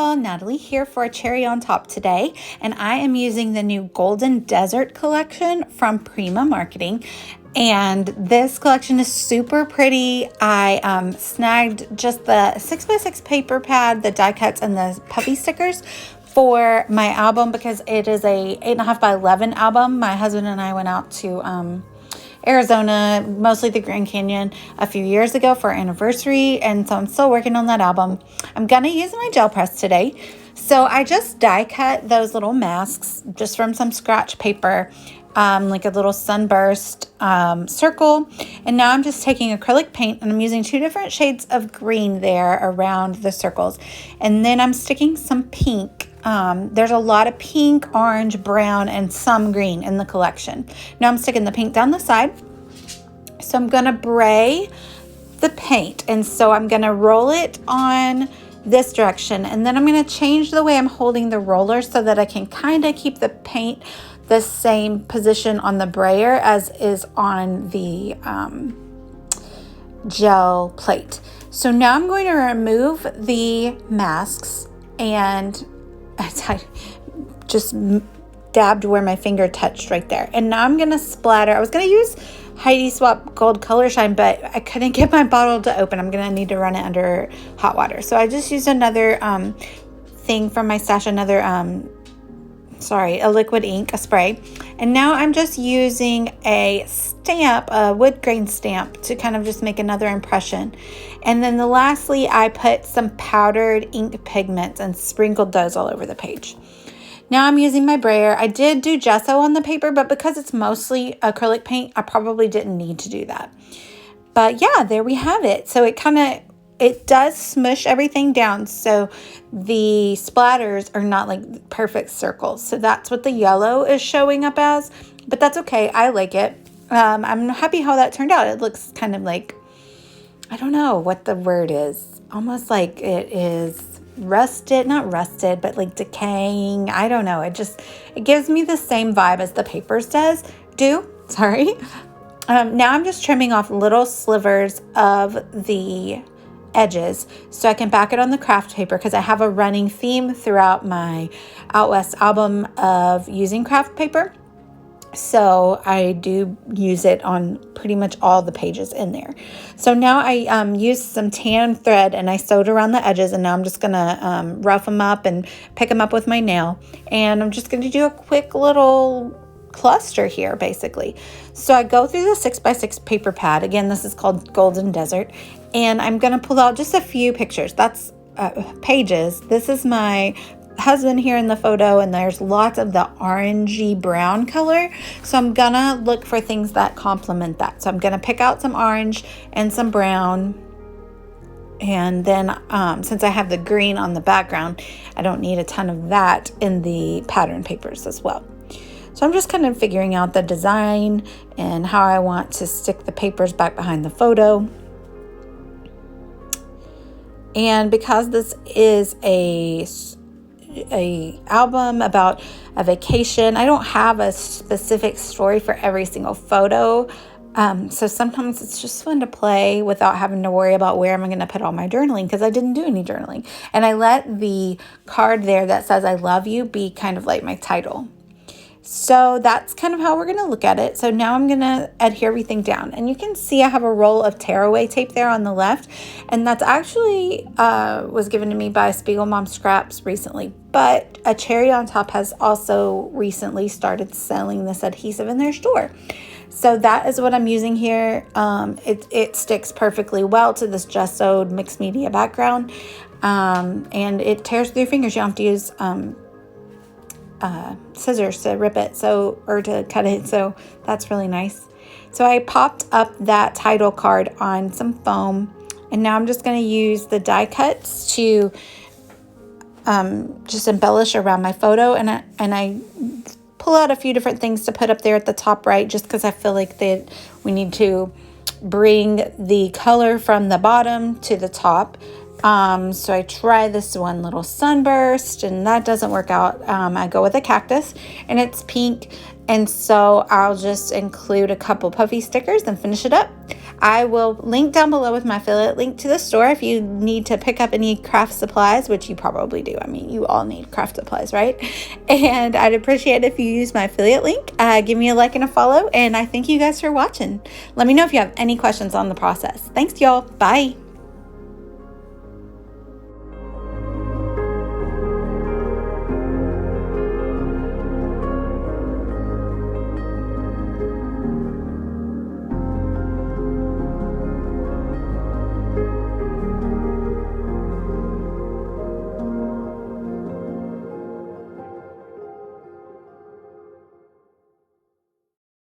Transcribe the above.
y'all, Natalie here for a cherry on top today, and I am using the new Golden Desert collection from Prima Marketing. And this collection is super pretty. I snagged just the 6x6 paper pad, the die cuts, and the puffy stickers for my album because it is a 8.5 by 11 album. My husband and I went out to Arizona, mostly the Grand Canyon, a few years ago for our anniversary, and so I'm still working on that album. I'm gonna use my gel press today. So I just die cut those little masks just from some scratch paper, like a little sunburst circle. And now I'm just taking acrylic paint and I'm using 2 different shades of green there around the circles. And then I'm sticking some pink. There's a lot of pink, orange, brown, and some green in the collection. Now I'm sticking the pink down the side. So I'm going to bray the paint. And so I'm going to roll it on this direction. And then I'm going to change the way I'm holding the roller so that I can kind of keep the paint the same position on the brayer as is on the gel plate. So now I'm going to remove the masks, and I just dabbed where my finger touched right there. And now I'm going to splatter. I was going to use Heidi Swap Gold Color Shine, but I couldn't get my bottle to open. I'm going to need to run it under hot water. So I just used another thing from my stash, a liquid ink, a spray. And now I'm just using a stamp, a wood grain stamp, to kind of just make another impression. And then lastly, I put some powdered ink pigments and sprinkled those all over the page. Now I'm using my brayer. I did do gesso on the paper, but because it's mostly acrylic paint, I probably didn't need to do that. But yeah, there we have it. So it does smush everything down, so the splatters are not like perfect circles. So that's what the yellow is showing up as, but that's okay. I like it. I'm happy how that turned out. It looks kind of like, I don't know what the word is, almost like it is rusted, not rusted, but like decaying. I don't know. It gives me the same vibe as the papers do. Sorry. Now I'm just trimming off little slivers of the edges so I can back it on the craft paper, because I have a running theme throughout my Out West album of using craft paper. So I do use it on pretty much all the pages in there. So now I used some tan thread and I sewed around the edges, and now I'm just gonna rough them up and pick them up with my nail. And I'm just gonna do a quick little cluster here basically. So I go through the 6x6 paper pad. Again, this is called Golden Desert. And I'm going to pull out just a few pictures. That's pages. This is my husband here in the photo, and there's lots of the orangey brown color. So I'm going to look for things that complement that. So I'm going to pick out some orange and some brown. And then since I have the green on the background, I don't need a ton of that in the pattern papers as well. So I'm just kind of figuring out the design and how I want to stick the papers back behind the photo. And because this is a album about a vacation, I don't have a specific story for every single photo. So sometimes it's just fun to play without having to worry about where am I going to put all my journaling, because I didn't do any journaling. And I let the card there that says I love you be kind of like my title. So that's kind of how we're going to look at it. So now I'm going to adhere everything down. And you can see I have a roll of tearaway tape there on the left. And that's actually was given to me by Spiegel Mom Scraps recently. But a Cherry on Top has also recently started selling this adhesive in their store. So that is what I'm using here. It sticks perfectly well to this gessoed mixed media background. And it tears through your fingers. You don't have to use scissors to rip it or to cut it, so that's really nice. So I popped up that title card on some foam, and now I'm just going to use the die cuts to just embellish around my photo, and I pull out a few different things to put up there at the top right, just because I feel like we need to bring the color from the bottom to the top. So I try this one little sunburst, and that doesn't work out. I go with a cactus, and it's pink, and so I'll just include a couple puffy stickers and finish it up. I will link down below with my affiliate link to the store if you need to pick up any craft supplies, which you probably do. I mean, you all need craft supplies, right? And I'd appreciate it if you use my affiliate link. Give me a like and a follow, and I thank you guys for watching. Let me know if you have any questions on the process. Thanks, y'all. Bye.